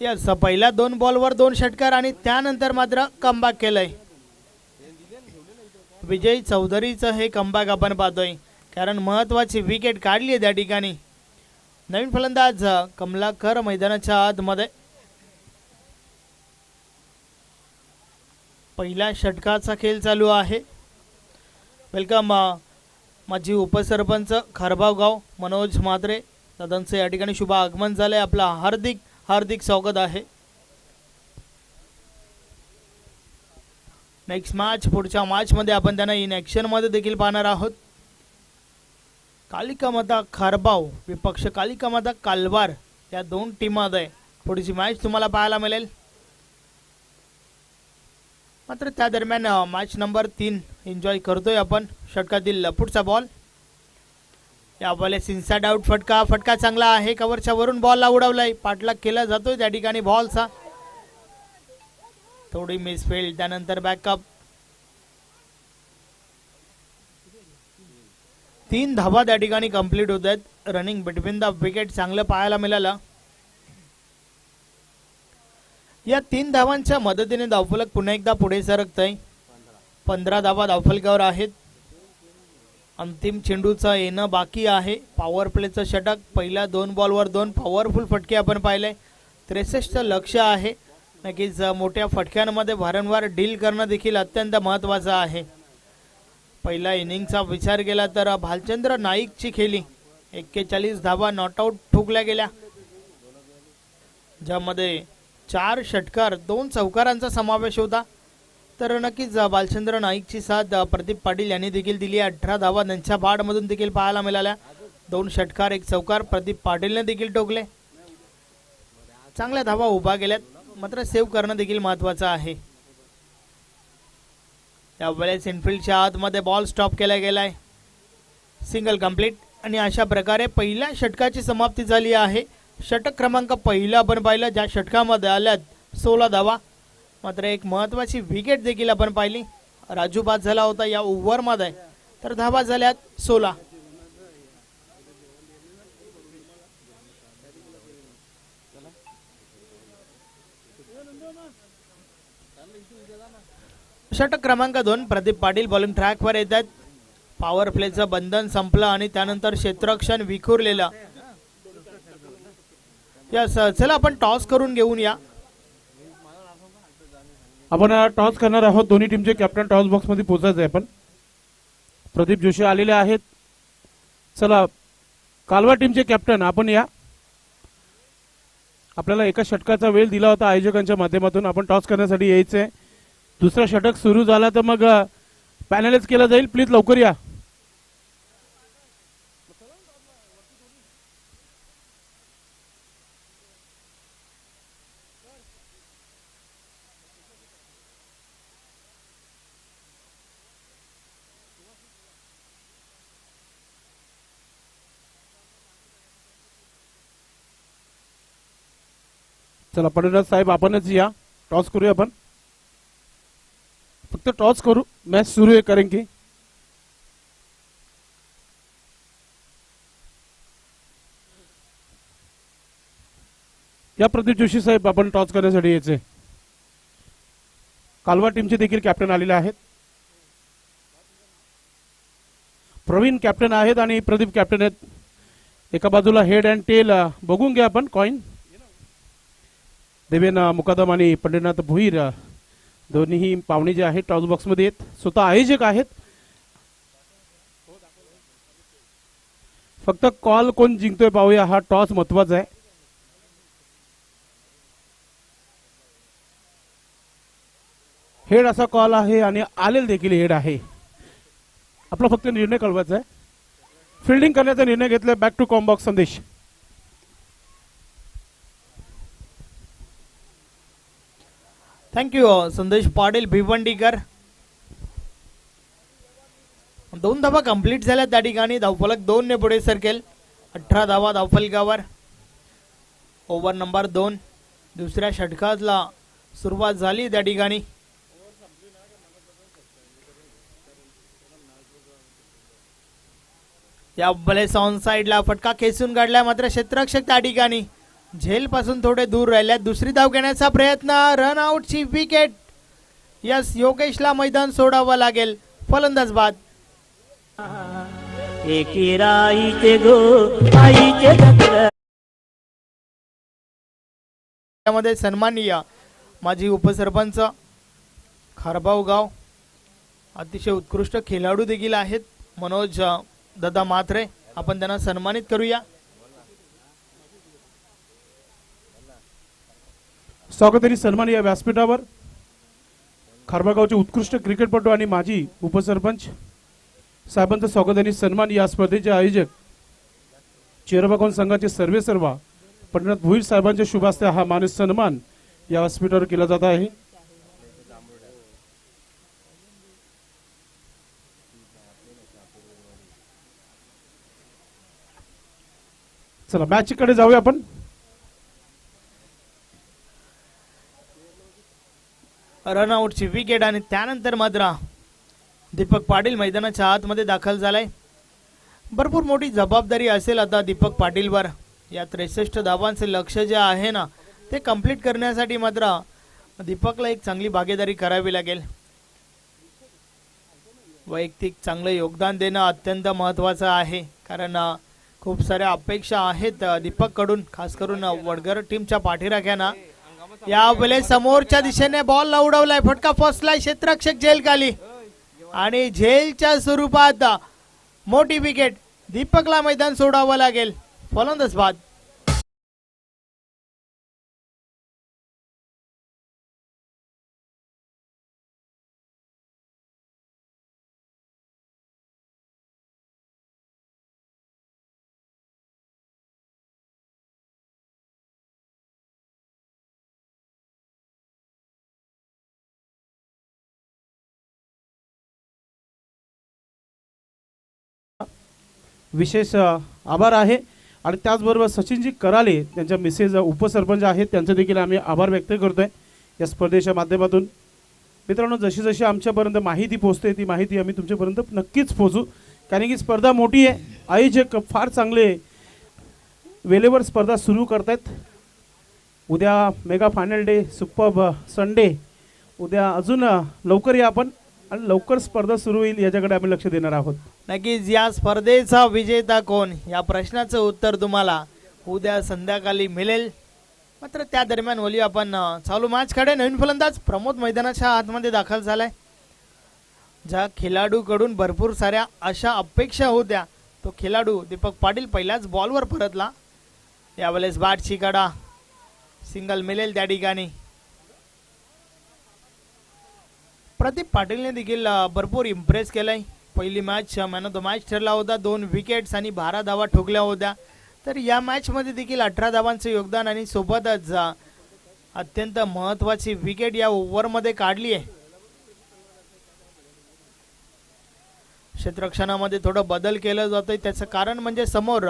Yes पहिल्या 2 बॉलवर 2 षटकार आणि त्यानंतर मात्र कमबॅक केलंय. विजय चौधरीचं हे कमबॅक आपण पाहतोय, कारण महत्वाची विकेट काढली त्या ठिकाणी. नवीन फलंदाज कमलाकर मैदानाच्या आतमध्ये. पहिल्या षटकाचा खेळ चालू आहे. वेलकम माजी उपसरपंच खारबाव गाव मनोज म्हात्रे दादांचं या ठिकाणी शुभ आगमन झालंय. आपला हार्दिक हार्दिक स्वागत आहे. नेक्स्ट मॅच पुढच्या मॅच मध्ये आपण त्यांना इन ऍक्शन मध्ये देखील पाहणार आहोत. कालिका माता खारबाव विपक्ष कालिका माता कालवार या दोन टीममध्ये पुढची मॅच तुम्हाला पाहायला मिळेल. मात्र त्या दरम्यान मॅच नंबर 3 एन्जॉय करतोय आपण. षटकातील पुढचा बॉल या बॉलेस इनसाइड आउट फटका चांगला आहे. कव्हरच्या वरून बॉलला उडवलाय. पाठलाग केला जातोय त्या ठिकाणी बॉलचा. थोडी मिसफील्ड त्यानंतर बॅकअप. 3 धावा त्या ठिकाणी कंप्लीट होत आहेत. रनिंग बिटवीन द विकेट चांगलं पाहायला मिळालं. या 3 धावांच्या मदतीने धावफलक पुन्हा एकदा पुढे सरकतय. 15 धावा धावफलकावर आहेत. अंतिम चेंडूचं येणं बाकी आहे. पॉवर प्लेचं षटक. पहिल्या 2 बॉलवर 2 पॉवरफुल फटके आपण पाहिले. 63 लक्ष आहे. नक्कीच मोठ्या फटक्यांमध्ये वारंवार डील करणं देखील अत्यंत महत्त्वाचं आहे. पहिल्या इनिंगचा विचार केला तर भालचंद्र नाईकची खेळी 41 धावा नॉट आउट ठोकल्या गेल्या, ज्यामध्ये 4 षटकार 2 चौकारांचा समावेश होता. तर नक्कीच भालचंद्र नाईकची साथ प्रदीप पाटील यांनी देखील दिली. 18 धावा त्यांच्या बाडमधून देखील पाहायला मिळाल्या. 2 षटकार 1 चौकार प्रदीप पाटीलने देखील ठोकले. चांगल्या धावा उभा केल्यात. मात्र सेव्ह करणं देखील महत्त्वाचं आहे. यावेळेस इनफिल्डच्या आतमध्ये बॉल स्टॉप केला गेलाय. Single complete. आणि अशा प्रकारे पहिल्या षटकाची समाप्ती झाली आहे. षटक क्रमांक पहिला आपण पाहिलं, ज्या षटकामध्ये आल्यात 16 धावा. मात्र एक महत्त्वाची विकेट देखील आपण पाहिली. राजू बाद झाला होता या ओव्हरमध्ये. तर धावा झाल्यात 16. षटक क्रमांक 2 प्रदीप पाटील बॉलिंग ट्रॅकवर येतात. पॉवर प्लेचं बंधन संपलं आणि त्यानंतर क्षेत्ररक्षण विखुरलेलं. यस, चला आपण टॉस करून घेऊन या. आपण टॉस करणार आहोत. दोन्ही टीमचे कॅप्टन टॉस बॉक्स मध्ये पोहोचायचे आपण. प्रदीप जोशी आलेले आहेत. चला कालवा टीमचे कॅप्टन आपण या. आपल्याला एका षटकाचा वेळ दिला होता आयोजकांच्या माध्यमातून. आपण टॉस करण्यासाठी यायचंय. दुसरा षटक सुरू झाला तर मग पॅनलच केलं जाईल. प्लीज लवकर या. चला पंडितराज साहेब आपणच या. टॉस करूया आपण. फक्त टॉस करू. मॅच सुरू आहे कारण की या प्रदीप जोशी साहेब आपण टॉस करण्यासाठी यायचे. कालवा टीमचे देखील कॅप्टन आलेले आहेत. प्रवीण कॅप्टन आहेत आणि प्रदीप कॅप्टन आहेत. एका बाजूला हेड अँड टेल बघून घ्या आपण. कॉइन देवेन मुकादम आणि पंडितनाथ भुईर दोन्ही पाहुणे जे आहेत टॉस बॉक्स मध्ये आहेत. स्वतः आयोजक आहेत. फक्त कॉल कोण जिंकतोय पाहूया. हा टॉस महत्वाचा आहे. हेड असा कॉल आहे आणि आलेल देखील हेड आहे. आपला फक्त निर्णय कळवायचा आहे. फिल्डिंग करण्याचा निर्णय घेतलाय. बॅक टू कॉम्बॉक्स संदेश. थँक्यू संदेश पाटील भिवंडीकर. 2 धावा कंप्लीट झाल्या त्या ठिकाणी. धावफलक 2 ने पुढे सरकेल. 18 धावा धावफलकावर. ओव्हर नंबर 2 दुसऱ्या षटकाला सुरुवात झाली त्या ठिकाणी. या बलेस ऑन साइडला फटका खेचून काढला. मात्र क्षेत्ररक्षक त्या ठिकाणी झेल पासून थोडे दूर राहिल्यात. दुसरी धाव घेण्याचा प्रयत्न. रन आउटची विकेट. यस, योगेशला मैदान सोडावं लागेल. फलंदाज बाद. त्यामध्ये सन्माननीय माजी उपसरपंच खारबाव गाव अतिशय उत्कृष्ट खेळाडू देखील आहेत मनोज दादा म्हात्रे. आपण त्यांना सन्मानित करूया. स्वागत आणि सन्मान या व्यासपीठावर खारबागावचे उत्कृष्ट क्रिकेटपटू आणि माजी उपसरपंच साहेबांचं स्वागत आणि सन्मान. या स्पर्धेचे आयोजक चेरबागोन संघाचे सर्वेसर्वा पंडित भोईर साहेबांच्या शुभ हस्ते हा माननीय सन्मान या व्यासपीठावर केला जात आहे. चला मॅच कडे जाऊया आपण. रनआउटची विकेट आणि त्यानंतर मात्र दीपक पाटील मैदानाच्या आतमध्ये दाखल झालाय. भरपूर मोठी जबाबदारी असेल आता दीपक पाटीलवर. या 63 धावांचे लक्ष जे आहे ना ते कंप्लीट करण्यासाठी मात्र दीपकला एक चांगली भागीदारी करावी लागेल. वैयक्तिक चांगलं योगदान देणं अत्यंत महत्वाचं आहे कारण खूप साऱ्या अपेक्षा आहेत दीपक कडून, खास करून वडगर टीमच्या पाठीराख्याना. यावेळेस समोरच्या दिशेने बॉल उडवलाय, फटका फसलाय क्षेत्ररक्षक झेल खाली आणि झेलच्या स्वरूपात मोठी विकेट. दीपकला मैदान सोडावं लागेल. फलंदाज बाद. विशेष आभार आहे आणि त्याचबरोबर सचिनजी कराले त्यांच्या मिसेस उपसरपंच आहेत त्यांचे देखील आम्ही आभार व्यक्त करतोय या स्पर्धेच्या माध्यमातून. मित्रांनो, जशी जशी आमच्यापर्यंत माहिती पोहोचते ती माहिती आम्ही तुमच्यापर्यंत नक्कीच पोहोचू, कारण की स्पर्धा मोठी आहे. आयोजक फार चांगले वेळेवर स्पर्धा सुरू करतायत. उद्या mega final day, super Sunday, उद्या अजून लवकर या आपण आणि लवकर स्पर्धा सुरू होईल याच्याकडे आम्ही लक्ष देणार आहोत. नक्कीच या स्पर्धेचा विजेता कोण या प्रश्नाचं उत्तर तुम्हाला उद्या संध्याकाळी मिळेल. मात्र त्या दरम्यान वळूया आपण चालू मॅच कडे. नवीन फलंदाज प्रमोद मैदानाच्या आतमध्ये दाखल झालाय. ज्या खेळाडूकडून भरपूर साऱ्या अशा अपेक्षा होत्या तो खेळाडू दीपक पाटील पहिल्याच बॉलवर परतला. यावेळेस बॅटची कडा सिंगल मिळेल त्या ठिकाणी. प्रदीप पाटीलने देखील भरपूर इम्प्रेस केलंय. पहिली match man of the match ठरला होता. 2 विकेट्स आणि 12 धावा ठोकल्या होत्या. तर या मॅच मध्ये देखील 18 धावांचे योगदान आणि सोबतच अत्यंत महत्वाची विकेट या ओव्हर मध्ये काढली आहे. क्षेत्ररक्षणामध्ये थोडं बदल केलं जातोय. त्याचं कारण म्हणजे समोर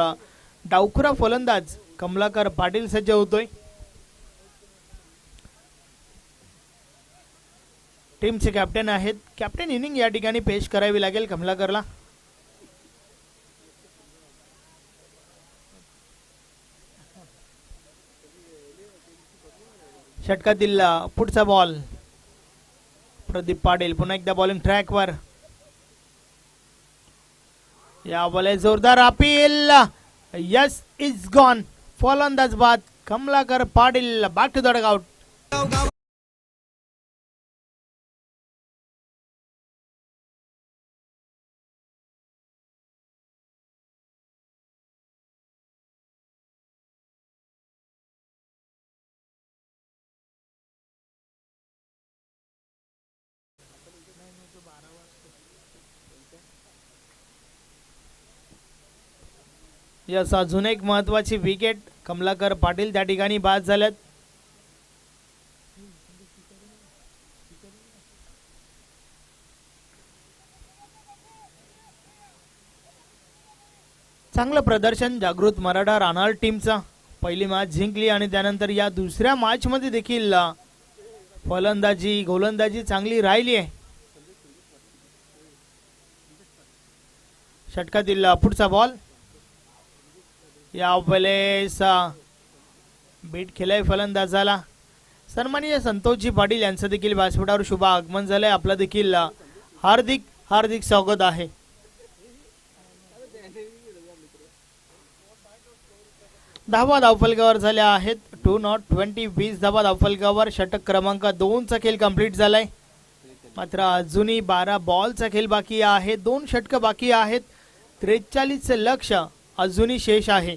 डावखुरा फलंदाज कमलाकर पाटील सज्ज होतोय. टीमचे कॅप्टन आहेत. कॅप्टन इनिंग या ठिकाणी पेश करावी लागेल कमलाकरला. षटकातील पुढचा बॉल प्रदीप पाटील पुन्हा एकदा बॉलिंग ट्रॅकवर. या बॉल जोरदार अपील. Yes is gone. फलंदाज बाद. Kamalakar Patil back to the dugout. Yes अजून एक महत्वाची विकेट. कमलाकर पाटील त्या ठिकाणी बाद झाल्यात. चांगलं प्रदर्शन जागृत मराठा रानाळ टीमचा. पहिली मॅच जिंकली आणि त्यानंतर या दुसऱ्या मॅच मध्ये देखील फलंदाजी गोलंदाजी चांगली राहिली आहे. षटकातील पुढचा बॉल. या वेळेस बीट केलाय फलंदाजाला. सन्माननीय संतोषजी पाटील यांचं देखील व्यासपीठावर शुभ आगमन झालंय. आपलं देखील हार्दिक हार्दिक स्वागत आहे. धावा धावफलकावर झाल्या आहेत. 2 नॉट 20 धावा धावफलकावर. षटक क्रमांक 2 चा खेळ कंप्लीट झालाय. मात्र अजूनही 12 बॉलचा खेळ बाकी आहे. 2 षटकं बाकी आहेत. 43 लक्ष अजूनही शेष आहे.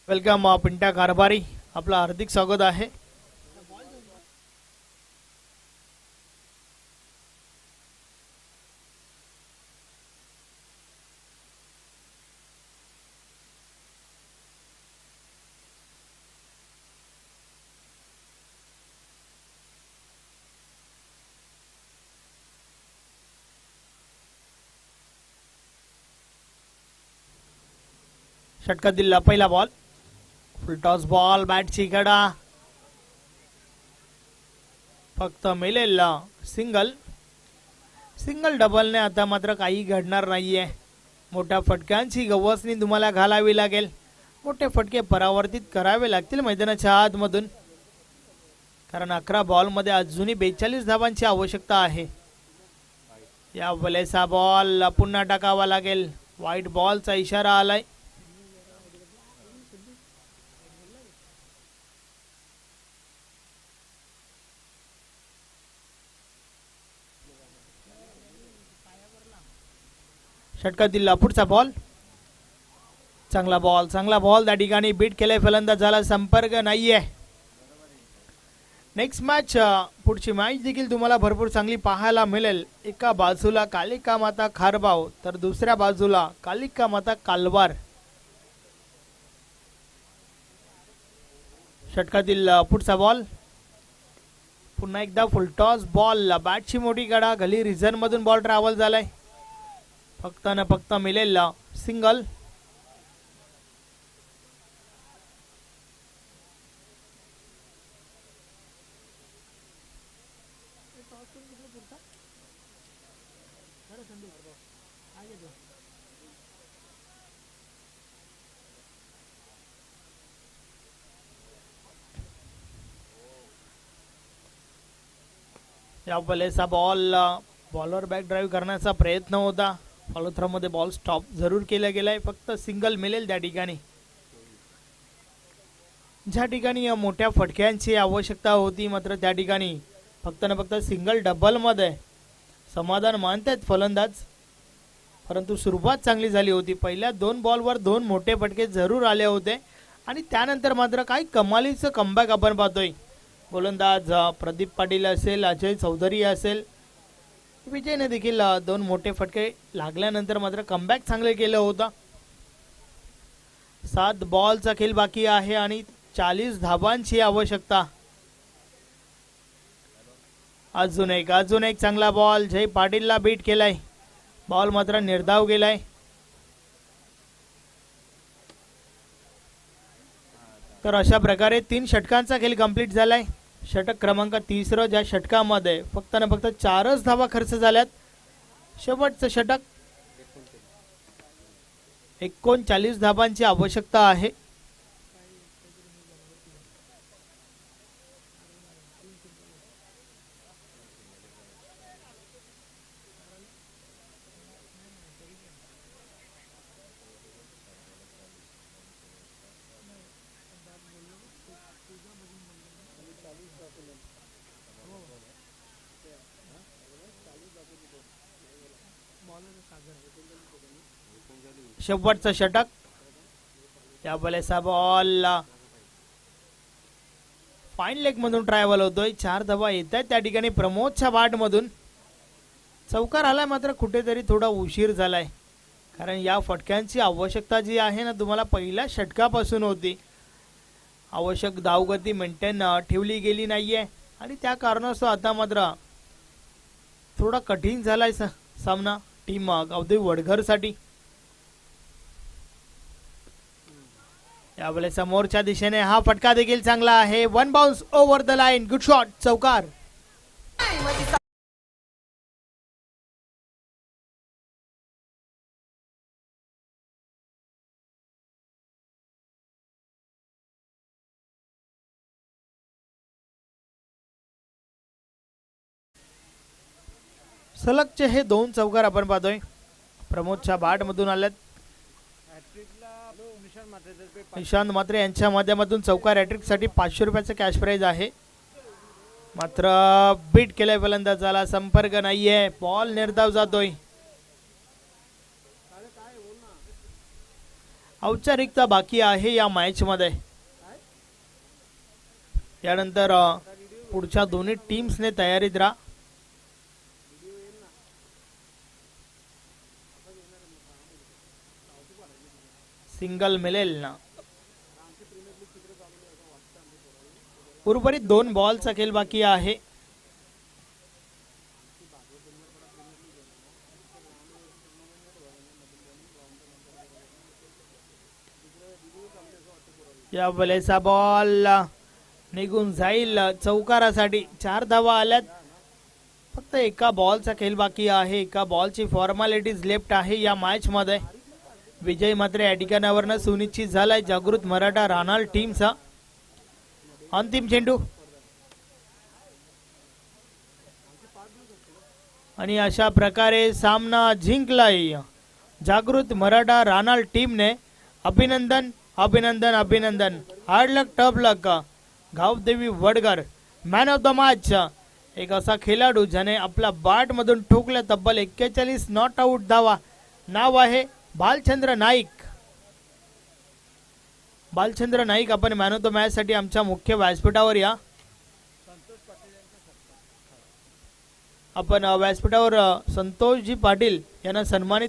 वेलकम पिंटा कारभारी, आपलं हार्दिक स्वागत आहे. षटकात दिला पहिला बॉल, फुल टॉस बॉल, बॅटची कडा, फक्त मिळेल सिंगल. सिंगल डबलने आता मात्र काही घडणार नाहीये. मोठ्या फटक्यांची गवसणी तुम्हाला घालावी लागेल. मोठे फटके परावर्तित करावे लागतील मैदानाच्या आतमधून, कारण 11 बॉलमध्ये अजूनही 42 धावांची आवश्यकता आहे. या वेळेचा बॉल पुन्हा टाकावा लागेल. व्हाईट बॉलचा इशारा आलाय. षटकात दिला पुढचा बॉल, चांगला बॉल त्या ठिकाणी बीट केलाय फलंदाजाला, संपर्क नाहीये. नेक्स्ट मॅच, पुढची मॅच देखील तुम्हाला भरपूर चांगली पाहायला मिळेल. एका बाजूला कालिका माता खारबाव तर दुसऱ्या बाजूला कालिका माता कालवार. षटकातील पुढचा बॉल, पुन्हा एकदा फुलटॉस बॉल, बॅटची मोठी गडा, गली रिझन मधून बॉल ट्रॅव्हल झालाय. फक्त न फक्त मिळेल सिंगल. या वेळेचा बॉल बॉलर बॅक ड्राईव्ह करण्याचा प्रयत्न होता. फॉलो थ्रो मध्ये बॉल स्टॉप जरूर केला गेलाय. फक्त सिंगल मिळेल त्या ठिकाणी. ज्या ठिकाणी मोठ्या फटक्यांची आवश्यकता होती, मात्र त्या ठिकाणी फक्त न फक्त सिंगल डबल मध्ये समाधान मानतात फलंदाज. परंतु सुरुवात चांगली झाली होती. पहिल्या 2 बॉलवर 2 मोठे फटके जरूर आले होते आणि त्यानंतर मात्र काही कमालीचं कमबॅक आपण पाहतोय. गोलंदाज प्रदीप पाटील असेल, अजय चौधरी असेल, विजयने देखील 2 मोठे फटके लागल्यानंतर मात्र कमबॅक चांगले केलं होतं. 7 बॉलचा खेळ बाकी आहे आणि 40 धावांची आवश्यकता. अजून एक चांगला बॉल, जय पाटीलला बीट केलाय. बॉल मात्र निर्धाव गेलाय. तर अशा प्रकारे 3 षटकांचा खेळ कंप्लीट झालाय. षटक क्रमांक 3, ज्या षटकामध्ये फक्त न फक्त 4च धावा खर्च झाल्यात. शेवटचं षटक 39 धावांची आवश्यकता आहे. शेवटचं षटक, त्या वेळेचा बॉल फाईन लेग मधून ट्रॅव्हल होतोय. 4 धावा येत आहेत त्या ठिकाणी प्रमोदच्या बाट मधून. चौकार आलाय, मात्र कुठेतरी थोडा उशीर झालाय, कारण या फटक्यांची आवश्यकता जी आहे ना, तुम्हाला पहिल्या षटकापासून होती. आवश्यक धावगती मेंटेन ठेवली गेली नाहीये आणि त्या कारणास्तव आता मात्र थोडा कठीण झालाय सामना टीम गावदेवी वडघर साठी. यावेळेस समोरच्या दिशेने हा फटका देखील चांगला आहे. 1 bounce over the line, good shot, चौकार. सलगचे हे 2 चौकार आपण पाहतोय. प्रमोदच्या बाट मधून आल्यात. निशांत मात्रे यांच्या माध्यमातून चौकार हॅट्रिक साठी 500 रुपयाचं कॅश प्राइज आहे. मात्र बीट केलाय फलंदाजाला, संपर्क नाहीये, बॉल निर्धाव जातोय. औपचारिकता बाकी आहे या मॅच मध्ये. यानंतर पुढच्या दोन्ही टीम्सने तयारीत राहा. सिंगल मिळेल ना. उर्वरित 2 बॉलचा खेळ बाकी आहे. या वेळेचा बॉल निघून जाईल चौकारासाठी. 4 धावा आल्यात. फक्त एका बॉलचा खेळ बाकी आहे. एका बॉलची फॉर्मॅलिटीज लेफ्ट आहे या मॅच मध्ये. विजय मात्र या ठिकाणावरनं सुनिश्चित झालाय जागृत मराठा रानाल टीमचा. अंतिम चेंडू आणि अशा प्रकारे सामना जिंकलाय जागृत मराठा रानाल टीमने. अभिनंदन अभिनंदन अभिनंदन. Hard luck tough luck. Gavdevi Wadgar man of the match. एक असा खेळाडू ज्याने आपल्या बॅट मधून ठोकल्या तब्बल 41 नॉट आउट धावा. नाव आहे बालचंद्र नाईक. बालचंद्र नाईक, आपण मॅन ऑफ द मॅच साठी आमच्या मुख्य व्यासपीठावर या. आपण व्यासपीठावर संतोषजी पाटील यांना सन्मानित